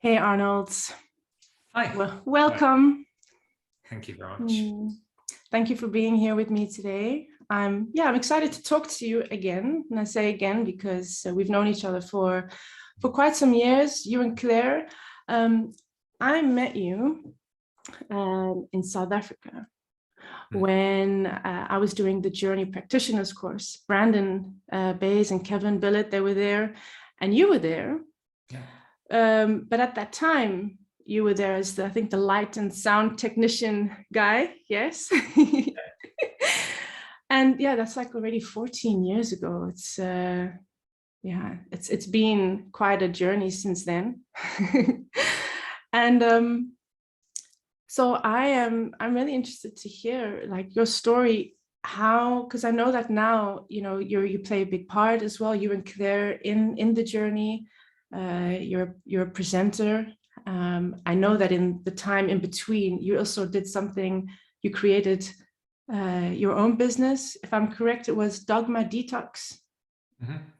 Hey, Arnold's. Hi. Well, welcome. Thank you very much. Thank you for being here with me today. I'm excited to talk to you again. And I say again because we've known each other for quite some years, you and Claire. I met you in South Africa when I was doing the Journey Practitioners course. Brandon Bays and Kevin Billett, they were there, and you were there. Yeah. But at that time, you were there as I think the light and sound technician guy. Yes. And yeah, that's like already 14 years ago. It's it's been quite a journey since then. And so I'm really interested to hear like your story, how, because I know that now, you play a big part as well, you and Claire in the journey. You're a presenter. I know that in the time in between, you also did something, you created your own business. If I'm correct, it was Dogma Detox.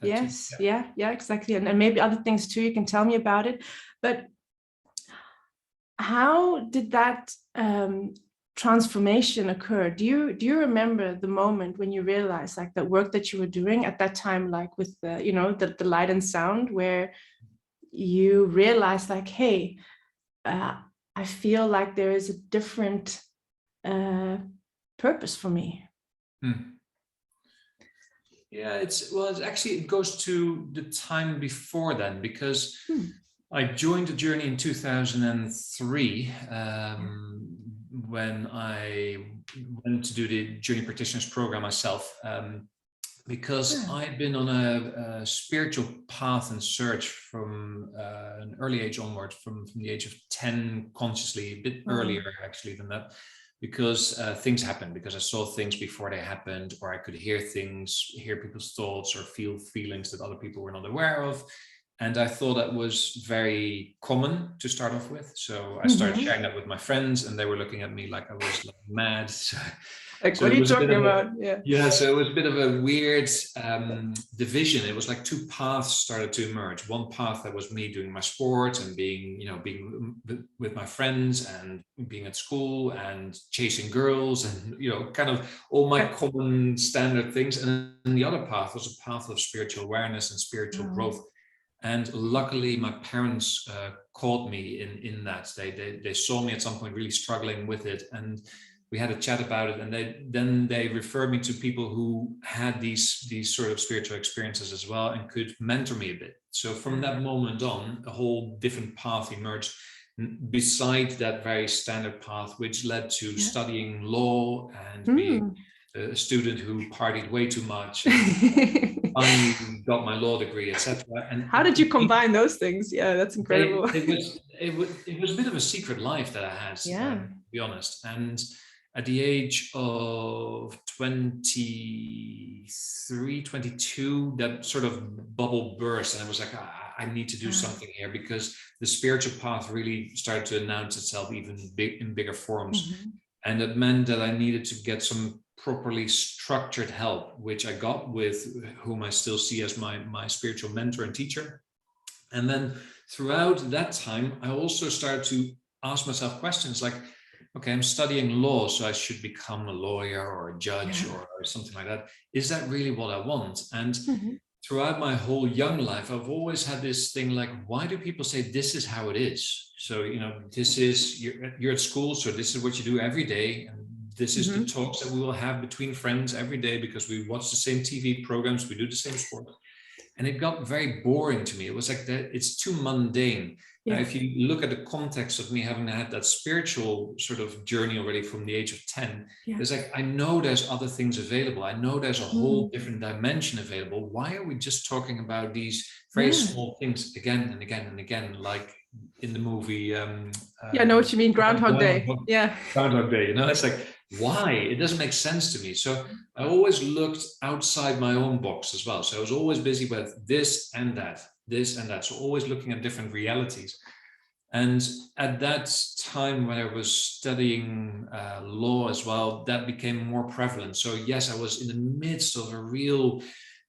Yes, yeah, exactly. And maybe other things too, you can tell me about it. But how did that transformation occur? Do you remember the moment when you realized like that work that you were doing at that time, like with the light and sound, where you realized like, hey, I feel like there is a different purpose for me? Yeah, it goes to the time before then, because I joined the journey in 2003 when I went to do the Journey Practitioners program myself, because I'd been on a spiritual path and search from an early age onward, from the age of 10 consciously, a bit earlier actually than that, because things happened, because I saw things before they happened, or I could hear things, hear people's thoughts, or feel feelings that other people were not aware of. And I thought that was very common to start off with. So I started sharing that with my friends, and they were looking at me like I was like mad. Like, what are you talking about? Yeah, so it was a bit of a weird division. It was like two paths started to emerge. One path that was me doing my sport and being with my friends and being at school and chasing girls and, kind of all my common standard things. And then the other path was a path of spiritual awareness and spiritual growth. And luckily, my parents caught me in that. They saw me at some point really struggling with it, and we had a chat about it. And then they referred me to people who had these sort of spiritual experiences as well and could mentor me a bit. So from that moment on, a whole different path emerged beside that very standard path, which led to studying law and being a student who partied way too much. I got my law degree, etc. And how did you combine those things? Yeah, that's incredible. It was a bit of a secret life that I had, to be honest. And at the age of 23, 22, that sort of bubble burst, and I was like, I need to do something here, because the spiritual path really started to announce itself even in bigger forms. And it meant that I needed to get some properly structured help, which I got with whom I still see as my spiritual mentor and teacher. And then throughout that time, I also started to ask myself questions like, okay, I'm studying law, so I should become a lawyer or a judge or something like that. Is that really what I want? And throughout my whole young life, I've always had this thing like, why do people say this is how it is? So, this is, you're at school, so this is what you do every day. And this is the talks that we will have between friends every day, because we watch the same TV programs, we do the same sport. And it got very boring to me. It was like that, it's too mundane. Now, if you look at the context of me having had that spiritual sort of journey already from the age of 10, it's like, I know there's other things available. I know there's a whole different dimension available. Why are we just talking about these very small things again and again and again, like in the movie? I know what you mean, Groundhog Day. Groundhog Day, it's like, why? It doesn't make sense to me. So I always looked outside my own box as well. So I was always busy with this and that. So always looking at different realities. And at that time when I was studying law as well, that became more prevalent. So yes, I was in the midst of a real,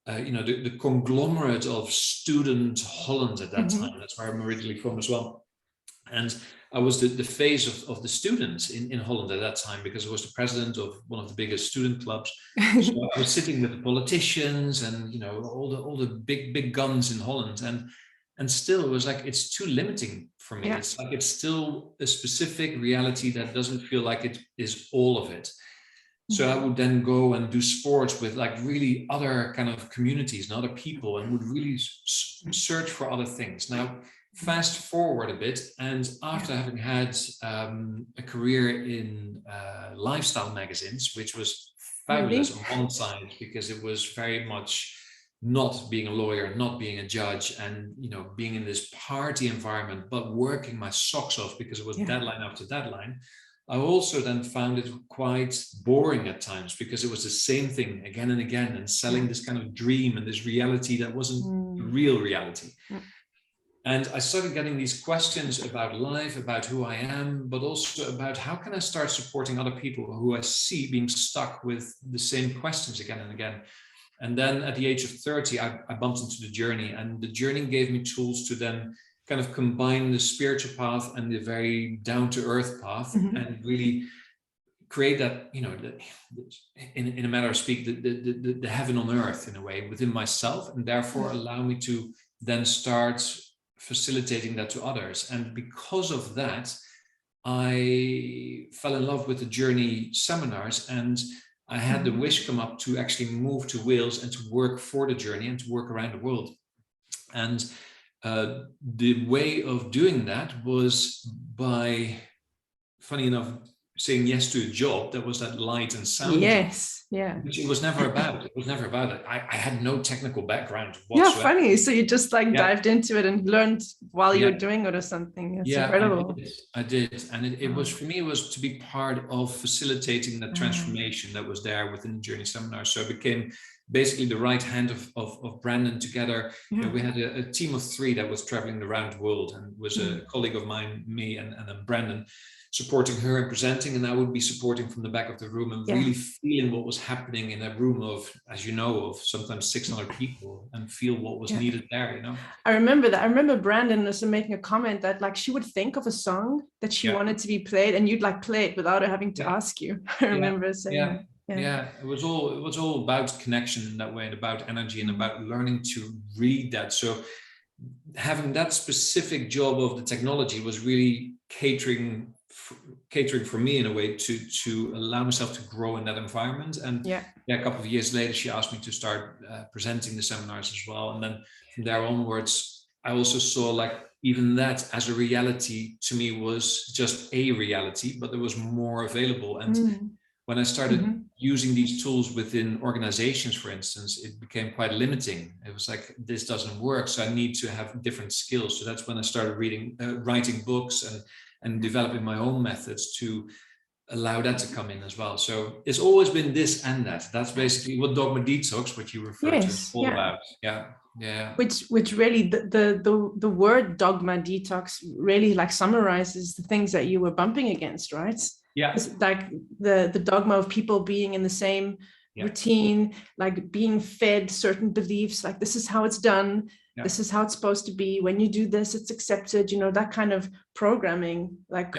the conglomerate of student Holland at that time. That's where I'm originally from as well. And I was the face of the students in Holland at that time, because I was the president of one of the biggest student clubs. So I was sitting with the politicians and, you know, all the big guns in Holland, and still it was like, it's too limiting for me. Yeah. It's like, it's still a specific reality that doesn't feel like it is all of it. So I would then go and do sports with like really other kind of communities and other people, and would really search for other things. Now, fast forward a bit, and after having had a career in lifestyle magazines, which was fabulous on one side, because it was very much not being a lawyer, not being a judge, and, you know, being in this party environment, but working my socks off because it was deadline after deadline. I also then found it quite boring at times, because it was the same thing again and again, and selling this kind of dream and this reality that wasn't the real reality. And I started getting these questions about life, about who I am, but also about how can I start supporting other people who I see being stuck with the same questions again and again. And then at the age of 30, I bumped into the journey, and the journey gave me tools to then kind of combine the spiritual path and the very down-to-earth path, and really create that, you know, in a matter of speak, the heaven on earth in a way within myself, and therefore allow me to then start facilitating that to others. And because of that, I fell in love with the Journey seminars, and I had the wish come up to actually move to Wales and to work for the Journey and to work around the world. And the way of doing that was by, funny enough, saying yes to a job that was that light and sound job, which it was never about. It was never about it. I had no technical background whatsoever. Yeah, funny. So you just like dived into it and learned while you were doing it or something. It's incredible. I did. And it was, for me, it was to be part of facilitating that transformation that was there within the Journey seminar. So it became basically the right hand of Brandon together. You know, we had a team of 3 that was traveling around the world, and was a colleague of mine, me, and then Brandon, supporting her and presenting, and I would be supporting from the back of the room and really feeling what was happening in a room of, as you know, of sometimes 600 people, and feel what was needed there, you know. I remember that. I remember Brandon also making a comment that like she would think of a song that she wanted to be played, and you'd like play it without her having to ask you. I remember saying that. Yeah, it was all about connection in that way, and about energy, and about learning to read that. So having that specific job of the technology was really catering for me in a way to allow myself to grow in that environment. And a couple of years later, she asked me to start presenting the seminars as well. And then from there onwards, I also saw like even that as a reality to me was just a reality, but there was more available. And when I started using these tools within organizations, for instance, it became quite limiting. It was like, this doesn't work, so I need to have different skills. So that's when I started writing books and developing my own methods to allow that to come in as well. So it's always been this and that. That's basically what Dogma Detox, what you refer to, is all about. Which really the word Dogma Detox really like summarizes the things that you were bumping against, right? It's like the dogma of people being in the same routine, like being fed certain beliefs, like this is how it's done. This is how it's supposed to be. When you do this, it's accepted, you know, that kind of programming, like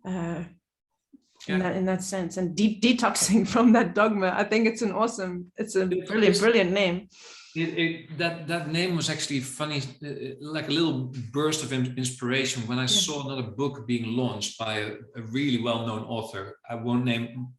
in that sense, and detoxing from that dogma. I think it's a brilliant name. That name was actually funny, like a little burst of inspiration when I saw another book being launched by a really well-known author. I won't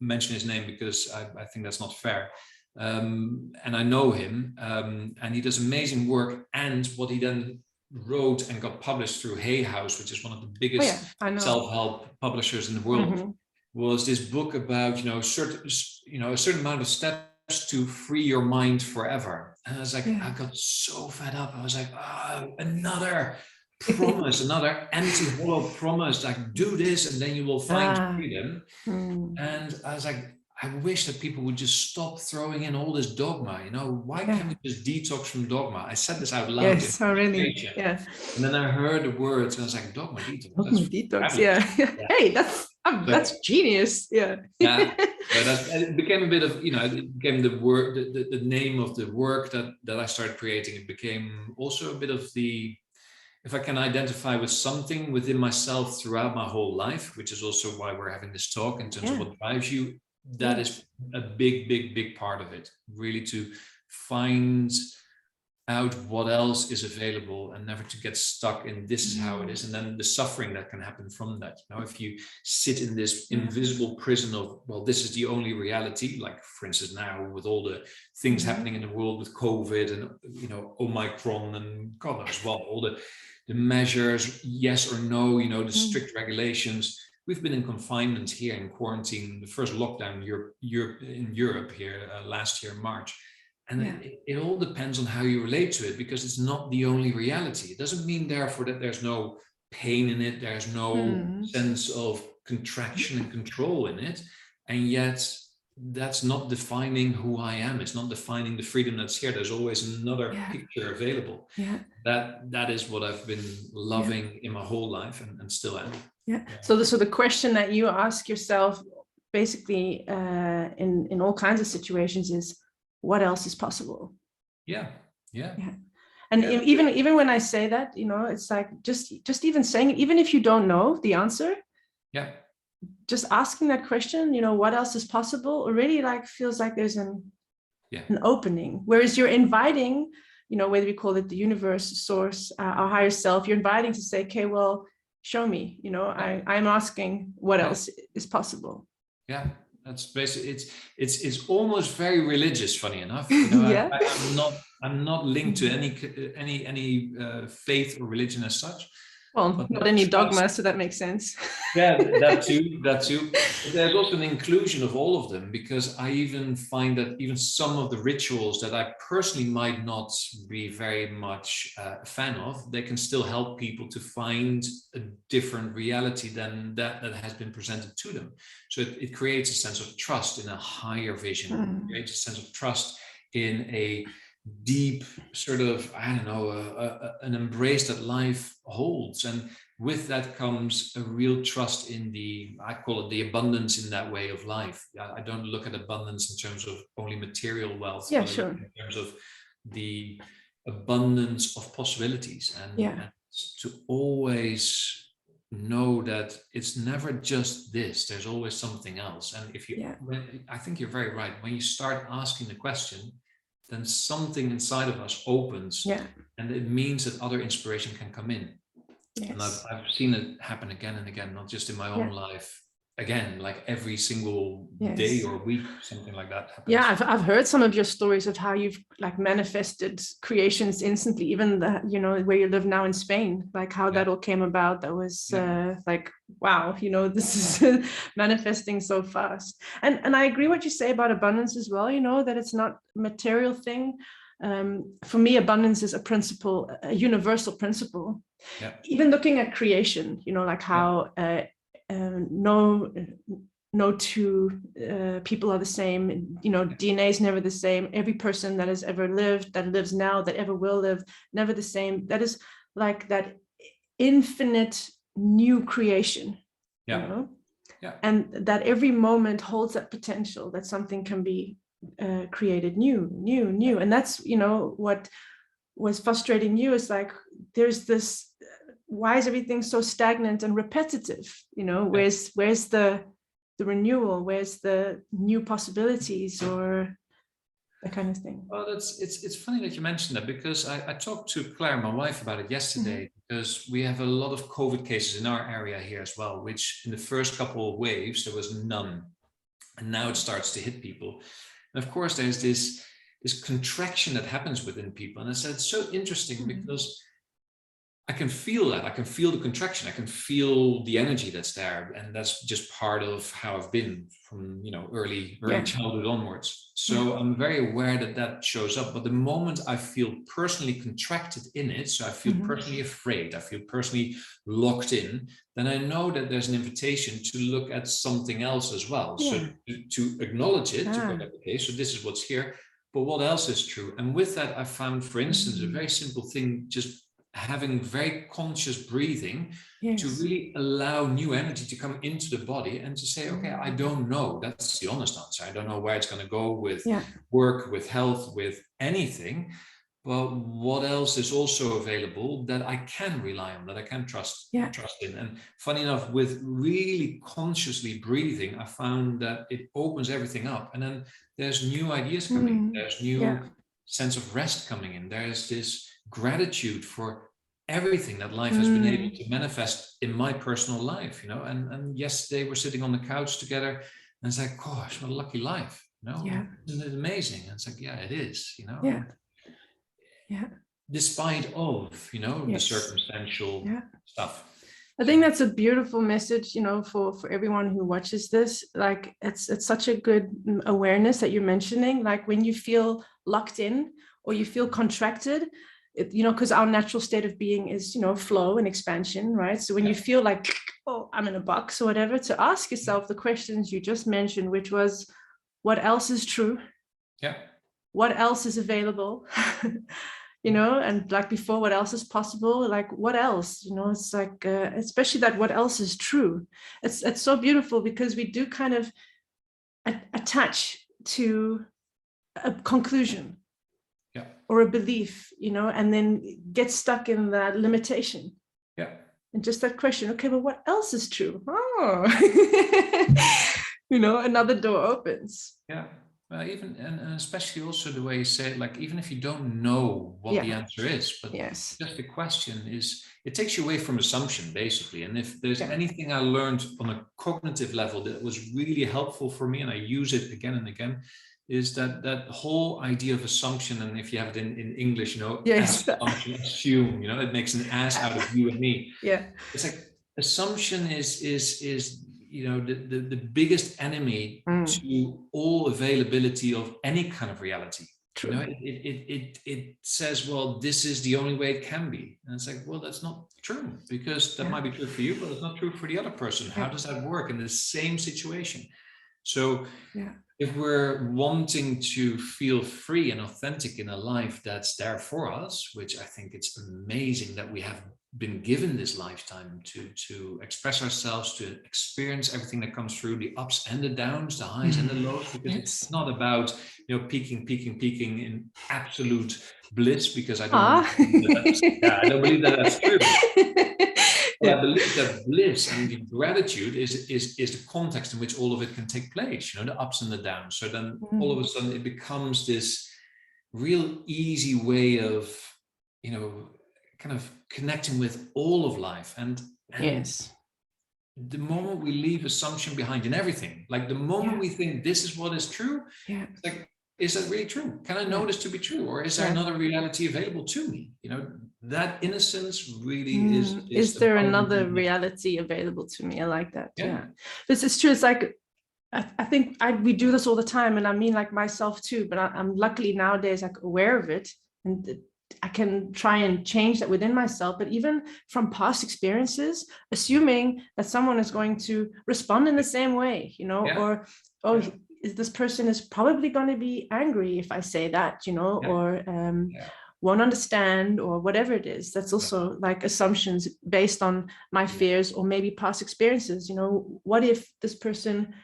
mention his name because I think that's not fair. And I know him, and he does amazing work. And what he then wrote and got published through Hay House, which is one of the biggest self-help publishers in the world, was this book about a certain amount of steps to free your mind forever. And I was like, I got so fed up. I was like, another promise, another empty, hollow promise, like do this and then you will find freedom. And I was like, I wish that people would just stop throwing in all this dogma. Why can't we just detox from dogma? I said this out loud. Yes, really. Yeah. And then I heard the words and I was like, dogma detox. Dogma detox. Yeah. Hey, that's genius. Yeah. It became a bit of, it became the word, the name of the work that I started creating. It became also a bit of the if I can identify with something within myself throughout my whole life, which is also why we're having this talk in terms of what drives you, that is a big part of it. Really to find out what else is available and never to get stuck in this is how it is, and then the suffering that can happen from that. You know, if you sit in this invisible prison of, well, this is the only reality, like for instance now with all the things happening in the world with COVID and, you know, Omicron and God knows what, all the measures, yes or no, you know, the strict regulations. We've been in confinement here in quarantine, the first lockdown in Europe here last year in March. And it all depends on how you relate to it, because it's not the only reality. It doesn't mean therefore that there's no pain in it, there's no sense of contraction and control in it. And yet that's not defining who I am. It's not defining the freedom that's here. There's always another picture available. That is what I've been loving in my whole life and still am. So the question that you ask yourself basically in all kinds of situations is, what else is possible? And even when I say that, you know, it's like just even saying it, even if you don't know the answer, just asking that question, you know, what else is possible, already like feels like there's an opening. Whereas you're inviting, you know, whether we call it the universe, source, our higher self, you're inviting to say, okay, well, show me, you know, I'm asking what else is possible. That's basically, it's almost very religious, funny enough. You know, I'm not linked to any faith or religion as such. Well, but not any dogma, so that makes sense. That too. But there's also an inclusion of all of them, because I even find that even some of the rituals that I personally might not be very much a fan of, they can still help people to find a different reality than that has been presented to them. So it creates a sense of trust in a higher vision. It creates a sense of trust in a deep sort of, I don't know, an embrace that life holds. And with that comes a real trust in I call it the abundance in that way of life. I don't look at abundance in terms of only material wealth, but in terms of the abundance of possibilities, and to always know that it's never just this, there's always something else. And if you, I think you're very right, when you start asking the question, then something inside of us opens, and it means that other inspiration can come in. And I've seen it happen again and again, not just in my own life. Again, like every single day or week, something like that happens. I've heard some of your stories of how you've like manifested creations instantly, even you know, where you live now in Spain, like how that all came about. That was like, wow, you know, this is manifesting so fast. And I agree what you say about abundance as well, you know, that it's not a material thing. For me, abundance is a principle, a universal principle. Even looking at creation, you know, like how no two people are the same, you know, DNA is never the same. Every person that has ever lived, that lives now, that ever will live, never the same. That is like that infinite new creation, you know, and that every moment holds that potential that something can be created new. And that's, you know, what was frustrating you is like, there's this, why is everything so stagnant and repetitive? You know, where's the renewal? Where's the new possibilities or that kind of thing? Well, it's funny that you mentioned that, because I talked to Claire, my wife, about it yesterday, because we have a lot of COVID cases in our area here as well, which in the first couple of waves, there was none. And now it starts to hit people. And of course, there's this contraction that happens within people. And I said, it's so interesting because I can feel that. I can feel the contraction. I can feel the energy that's there. And that's just part of how I've been from, you know, early childhood onwards. So I'm very aware that that shows up. But the moment I feel personally contracted in it, so I feel personally afraid, I feel personally locked in, then I know that there's an invitation to look at something else as well. So to acknowledge it, to go, okay, so this is what's here, but what else is true? And with that, I found, for instance, a very simple thing, just having very conscious breathing to really allow new energy to come into the body and to say, okay, I don't know. That's the honest answer. I don't know where it's going to go with work, with health, with anything. but what else is also available that I can rely on, that I can trust in? And funny enough, with really consciously breathing, I found that it opens everything up, and then there's new ideas coming. There's new sense of rest coming in. There's this gratitude for everything that life has been able to manifest in my personal life, you know. And yesterday we're sitting on the couch together, and it's like, gosh, what a lucky life, you know. Isn't it amazing? And it's like, yeah, it is, you know. Despite of, you know, the circumstantial stuff. I think that's a beautiful message, you know, for everyone who watches this. Like, it's such a good awareness that you're mentioning. Like, when you feel locked in or you feel contracted, you know, because our natural state of being is, you know, flow and expansion, right? So when you feel like, oh, I'm in a box or whatever, to ask yourself the questions you just mentioned, which was, what else is true? What else is available? You know, and like before, what else is possible? Like, what else? You know, it's like, especially that what else is true. It's so beautiful, because we do kind of attach to a conclusion or a belief, you know, and then get stuck in that limitation. And just that question, okay, but what else is true? Oh, you know, another door opens. Even and especially also the way you say it, like, even if you don't know what the answer is, but just the question is, it takes you away from assumption, basically. And if there's anything I learned on a cognitive level that was really helpful for me, and I use it again and again, is that whole idea of assumption. And if you have it in English, you know, assume, you know, it makes an ass out of you and me. It's like, assumption is you know, the biggest enemy to all availability of any kind of reality. You know, it says, well, this is the only way it can be. And it's like, well, that's not true, because that might be true for you, but it's not true for the other person. How does that work in the same situation? So if we're wanting to feel free and authentic in a life that's there for us, which I think it's amazing that we have been given this lifetime to express ourselves, to experience everything that comes through, the ups and the downs, the highs and the lows, because it's not about, you know, peaking in absolute bliss, because I don't believe that that's true. But I believe that bliss and the gratitude is the context in which all of it can take place, you know, the ups and the downs. So then all of a sudden it becomes this real easy way of, you know, kind of connecting with all of life. And the moment we leave assumption behind in everything, like the moment we think this is what is true, it's like, is that really true? Can I know this to be true? Or is there another reality available to me? You know, that innocence really is there another reality available to me? I like that. This is true. It's like, I think we do this all the time, and I mean, like, myself too, but I'm luckily nowadays like aware of it, and I can try and change that within myself. But even from past experiences, assuming that someone is going to respond in the same way, you know, or this person is probably going to be angry if I say that, you know, or won't understand, or whatever it is. That's also like assumptions based on my fears or maybe past experiences. You know, what if this person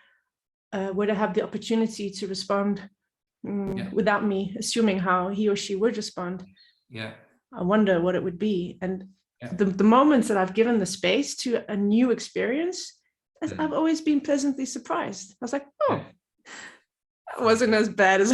were to have the opportunity to respond without me assuming how he or she would respond? I wonder what it would be. And the moments that I've given the space to a new experience, I've always been pleasantly surprised. I was like, oh, that wasn't as bad as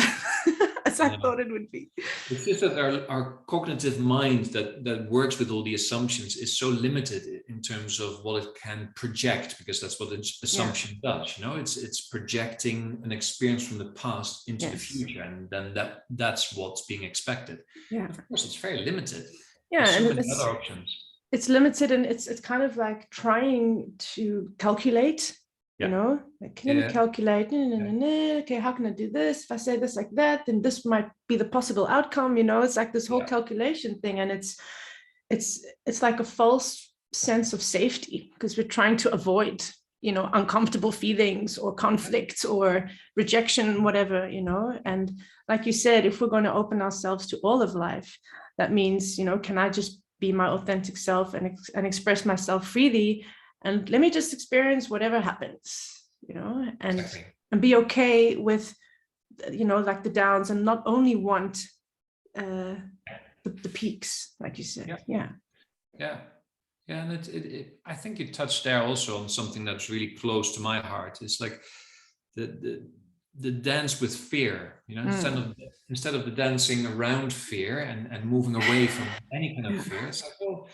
I thought it would be. It's just that our cognitive mind that works with all the assumptions is so limited in terms of what it can project, because that's what an assumption does. You know, it's projecting an experience from the past into the future, and then that's what's being expected. Of course, it's very limited. There's so many other options. It's limited, and it's kind of like trying to calculate. You know, like, let me calculate, okay, how can I do this? If I say this like that, then this might be the possible outcome. You know, it's like this whole calculation thing, and it's like a false sense of safety, because we're trying to avoid, you know, uncomfortable feelings or conflict or rejection, whatever, you know. And like you said, if we're going to open ourselves to all of life, that means, you know, can I just be my authentic self and express myself freely? And let me just experience whatever happens, you know, and be okay with, you know, like the downs, and not only want the peaks, like you said. Yeah. And I think you touched there also on something that's really close to my heart. It's like the dance with fear, instead of the dancing around fear and moving away from any kind of fear. It's like, well,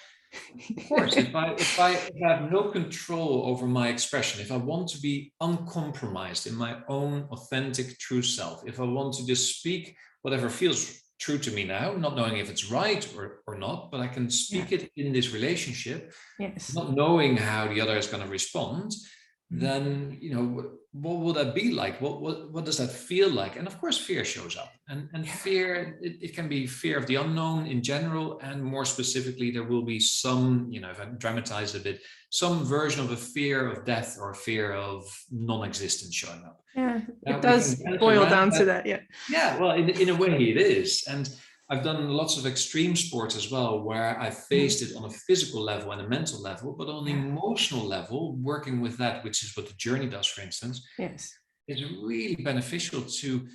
of course, if I have no control over my expression, if I want to be uncompromised in my own authentic true self, if I want to just speak whatever feels true to me now, not knowing if it's right or not, but I can speak it in this relationship, not knowing how the other is going to respond, then, what will that be like? What does that feel like? And of course, fear shows up. And fear, it can be fear of the unknown in general, and more specifically, there will be some, if I dramatize a bit, some version of a fear of death or a fear of non-existence showing up. Yeah, it does boil down to that. Yeah, well, in a way it is. And I've done lots of extreme sports as well, where I faced it on a physical level and a mental level, but on an emotional level, working with that, which is what the journey does, for instance, is really beneficial to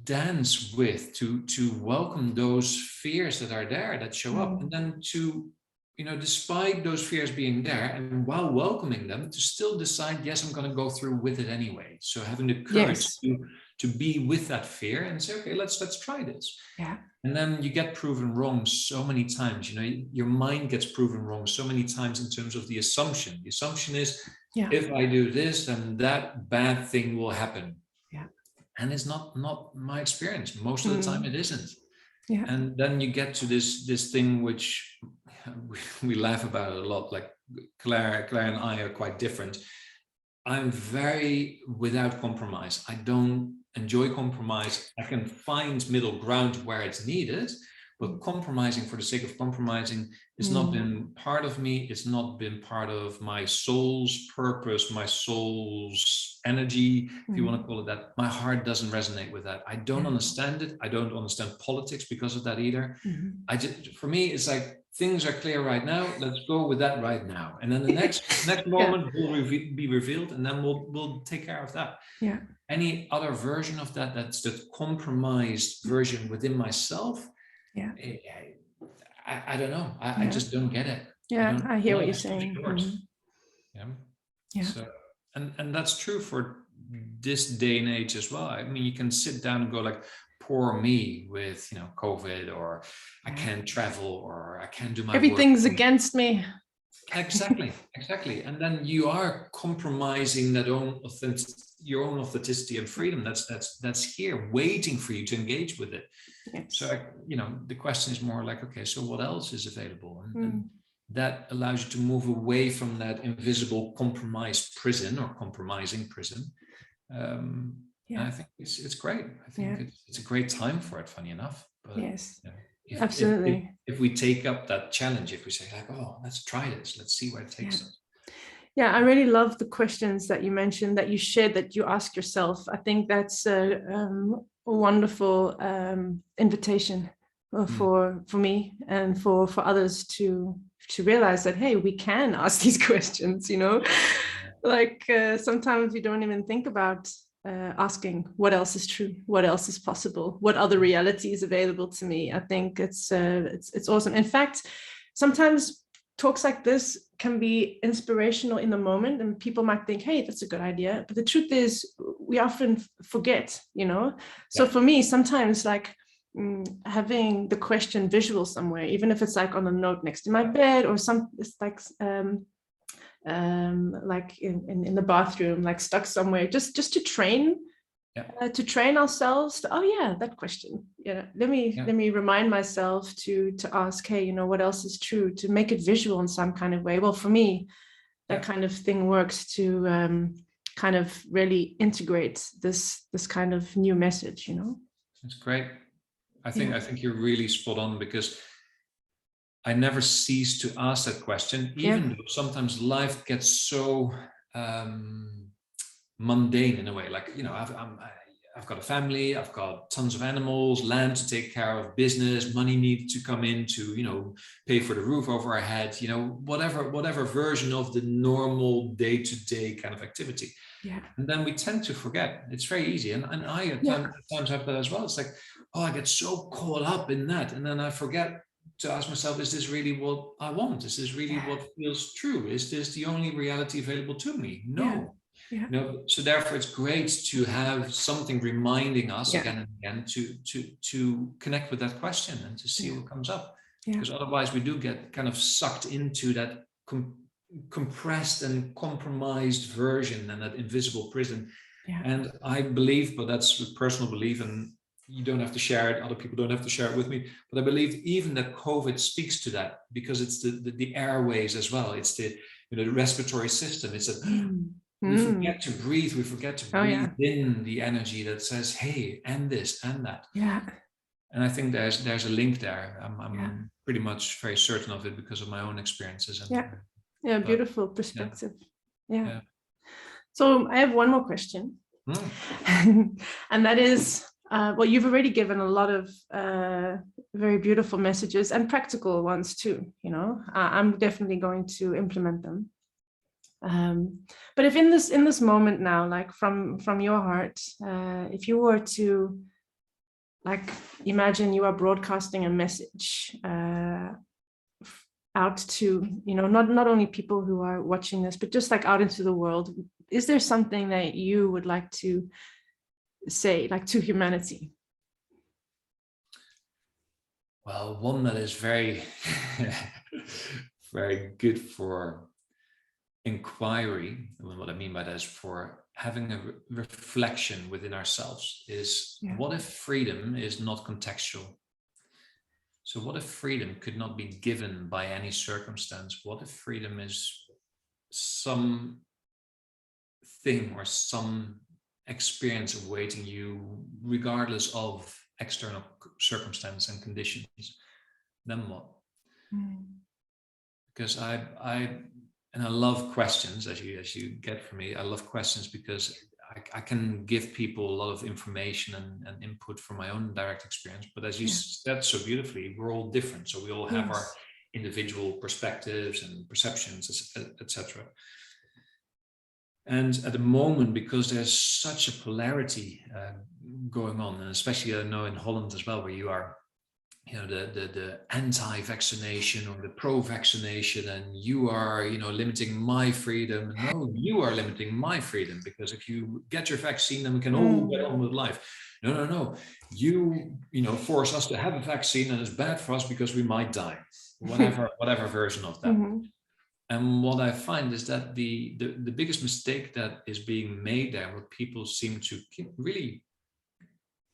dance with, to welcome those fears that are there, that show up, and then to, despite those fears being there, and while welcoming them, to still decide, yes, I'm going to go through with it anyway. So having the courage to be with that fear and say, okay, let's try this. And then you get proven wrong so many times. Your mind gets proven wrong so many times in terms of the assumption. The assumption is, if I do this, then that bad thing will happen. And it's not my experience. Most of the time it isn't. And then you get to this thing which we laugh about it a lot. Like Claire and I are quite different. I'm very without compromise. I don't enjoy compromise. I can find middle ground where it's needed, but compromising for the sake of compromising has not been part of me. It's not been part of my soul's purpose, my soul's energy, if you want to call it that. My heart doesn't resonate with that. I don't understand it. I don't understand politics because of that either. For me, it's like, things are clear right now. Let's go with that right now. And then the next moment will be revealed, and then we'll take care of that. Any other version of that, that's the compromised version within myself, I don't know. I just don't get it. I hear what you're saying. So, and that's true for this day and age as well. I mean, you can sit down and go like, poor me with COVID, or I can't travel, or I can't do my everything's work. Against me. Exactly. And then you are compromising your own authenticity and freedom that's here waiting for you to engage with it. So the question is more like, okay, so what else is available? And that allows you to move away from that invisible compromised prison, or compromising prison. And I think it's great. I think it's a great time for it, funny enough. But absolutely. If we take up that challenge, if we say like, oh, let's try this, let's see where it takes us. Yeah, I really love the questions that you mentioned, that you shared, that you ask yourself. I think that's a wonderful invitation for me and for others to realize that, hey, we can ask these questions, like sometimes we don't even think about asking what else is true, what else is possible, what other reality is available to me. I think it's awesome. In fact, sometimes talks like this can be inspirational in the moment, and people might think, hey, that's a good idea, but the truth is we often forget, So for me, sometimes like having the question visual somewhere, even if it's like on a note next to my bed, or it's like in the bathroom, like stuck somewhere, just to train ourselves to, that question, let me remind myself to ask, hey, what else is true, to make it visual in some kind of way. Well, for me, that kind of thing works to kind of really integrate this kind of new message. It's great. I think you're really spot on, because I never cease to ask that question, even though sometimes life gets so mundane in a way. Like, I've got a family, I've got tons of animals, land to take care of, business, money needs to come in to, pay for the roof over our head, whatever version of the normal day-to-day kind of activity. Yeah. And then we tend to forget. It's very easy. And I at times have that as well. It's like, oh, I get so caught up in that. And then I forget to ask myself, is this really what I want? Is this really what feels true? Is this the only reality available to me? No. Yeah. So therefore it's great to have something reminding us again and again to connect with that question and to see what comes up. Because otherwise we do get kind of sucked into that compressed and compromised version and that invisible prison. And I believe, but that's a personal belief, and you don't have to share it, other people don't have to share it with me, but I believe even that COVID speaks to that, because it's the airways as well. It's the the respiratory system. It's that we forget to breathe, we forget to breathe in the energy that says, hey, and this and that. And I think there's a link there. I'm pretty much very certain of it because of my own experiences. And, beautiful perspective. So I have one more question. And that is, well, you've already given a lot of very beautiful messages and practical ones too. I'm definitely going to implement them. But if in this moment now, like from your heart, if you were to, like, imagine you are broadcasting a message out to, not only people who are watching this, but just like out into the world, is there something that you would like to say, like, to humanity? Well, one that is very, very good for inquiry. What I mean by that is for having a reflection within ourselves is, what if freedom is not contextual? So what if freedom could not be given by any circumstance? What if freedom is some thing or some experience awaiting you regardless of external circumstance and conditions? Then what? Because I love questions, as you get from me. I love questions because I can give people a lot of information and input from my own direct experience. But as you said so beautifully, we're all different. So we all have our individual perspectives and perceptions, etc. And at the moment, because there's such a polarity going on, and especially I know in Holland as well, where you are, the anti-vaccination or the pro-vaccination, and you are, limiting my freedom. No, you are limiting my freedom, because if you get your vaccine, then we can all get on with life. No. You force us to have a vaccine, and it's bad for us because we might die. Whatever version of that. And what I find is that the biggest mistake that is being made there, what people seem to really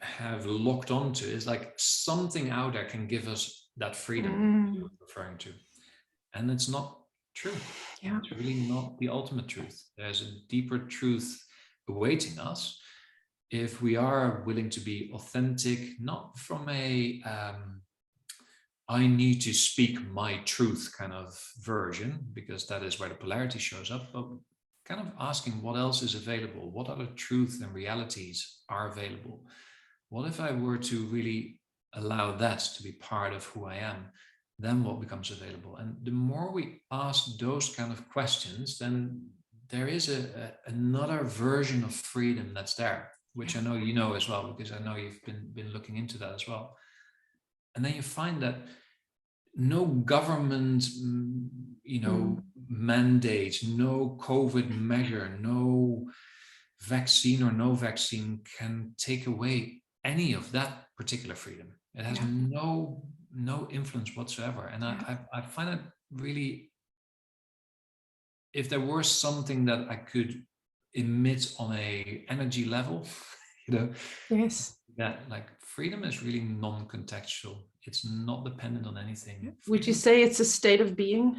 have locked onto, is like something out there can give us that freedom you're referring to. And it's not true. It's really not the ultimate truth. There's a deeper truth awaiting us if we are willing to be authentic, not from a I need to speak my truth kind of version, because that is where the polarity shows up, but kind of asking what else is available, what other truth and realities are available. What if I were to really allow that to be part of who I am? Then what becomes available? And the more we ask those kind of questions, then there is another version of freedom that's there, which I know you know as well, because I know you've been looking into that as well. And then you find that no government, mandate, no COVID measure, no vaccine or no vaccine can take away any of that particular freedom. It has no influence whatsoever. And I find it really, if there were something that I could emit on a energy level, that like freedom is really non-contextual. It's not dependent on anything. Would you say it's a state of being?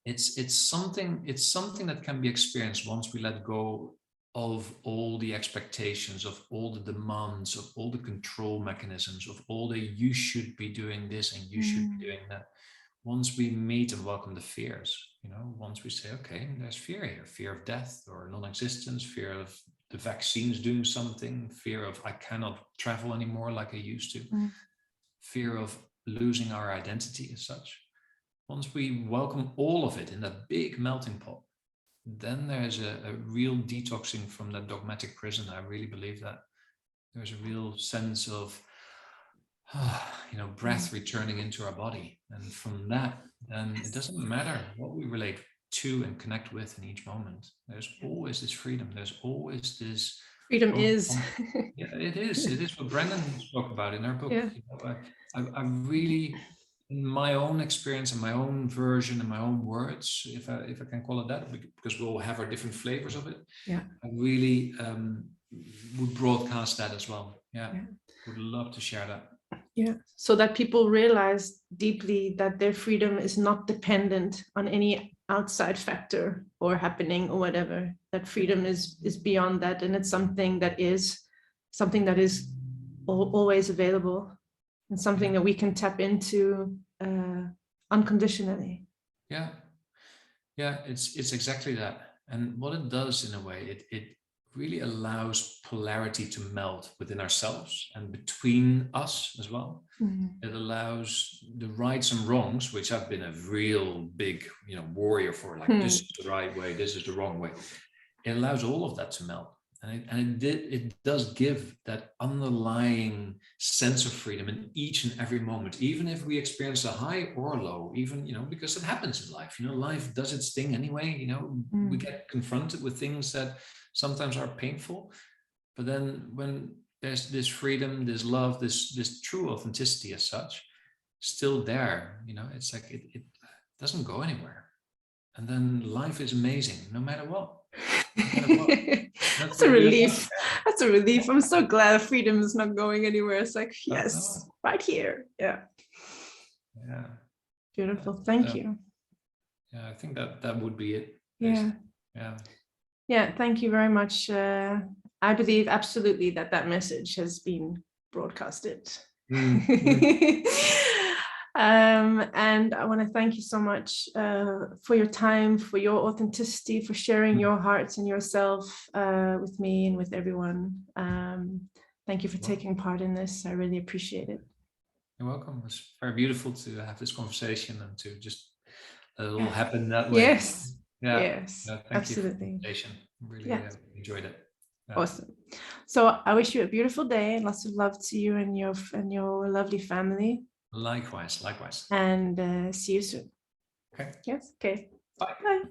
It's something that can be experienced once we let go of all the expectations, of all the demands, of all the control mechanisms, of all the you should be doing this and you should be doing that. Once we meet and welcome the fears, once we say, okay, there's fear here, fear of death or non-existence, fear of the vaccines doing something, fear of I cannot travel anymore like I used to, fear of losing our identity as such. Once we welcome all of it in that big melting pot, then there's a real detoxing from that dogmatic prison. I really believe that there's a real sense of, breath returning into our body. And from that, then it doesn't matter what we relate to and connect with in each moment. There's always this freedom. There's always this freedom is. Yeah, it is. It is what Brendan spoke about in our book. Yeah. I really, in my own experience and my own version and my own words, if I can call it that, because we all have our different flavors of it. Yeah. I really would broadcast that as well. Yeah. Would love to share that. Yeah, so that people realize deeply that their freedom is not dependent on any outside factor or happening or whatever. That freedom is beyond that, and it's something that is always available, and something that we can tap into unconditionally. Yeah, it's exactly that. And what it does in a way, it really allows polarity to melt within ourselves and between us as well. Mm-hmm. It allows the rights and wrongs, which I've been a real big, warrior for, like this is the right way, this is the wrong way. It allows all of that to melt. And it does give that underlying sense of freedom in each and every moment, even if we experience a high or a low, even, because it happens in life, life does its thing anyway, we get confronted with things that sometimes are painful, but then when there's this freedom, this love, this true authenticity as such, still there, it's like, it doesn't go anywhere. And then life is amazing, no matter what. That's a relief. That's a relief. I'm so glad freedom is not going anywhere. It's like, yes, right here. Yeah. Beautiful. Thank you. Yeah, I think that would be it. Yeah. Thank you very much. I believe absolutely that message has been broadcasted. And I want to thank you so much for your time, for your authenticity, for sharing your hearts and yourself with me and with everyone. Thank you for taking part in this. I really appreciate it. You're welcome. It's very beautiful to have this conversation and to just let it all happen that way. Yes. Yes, absolutely. Really enjoyed it. Awesome. So I wish you a beautiful day and lots of love to you and your lovely family. Likewise. And see you soon. Okay. Yes. Okay. Bye. Bye.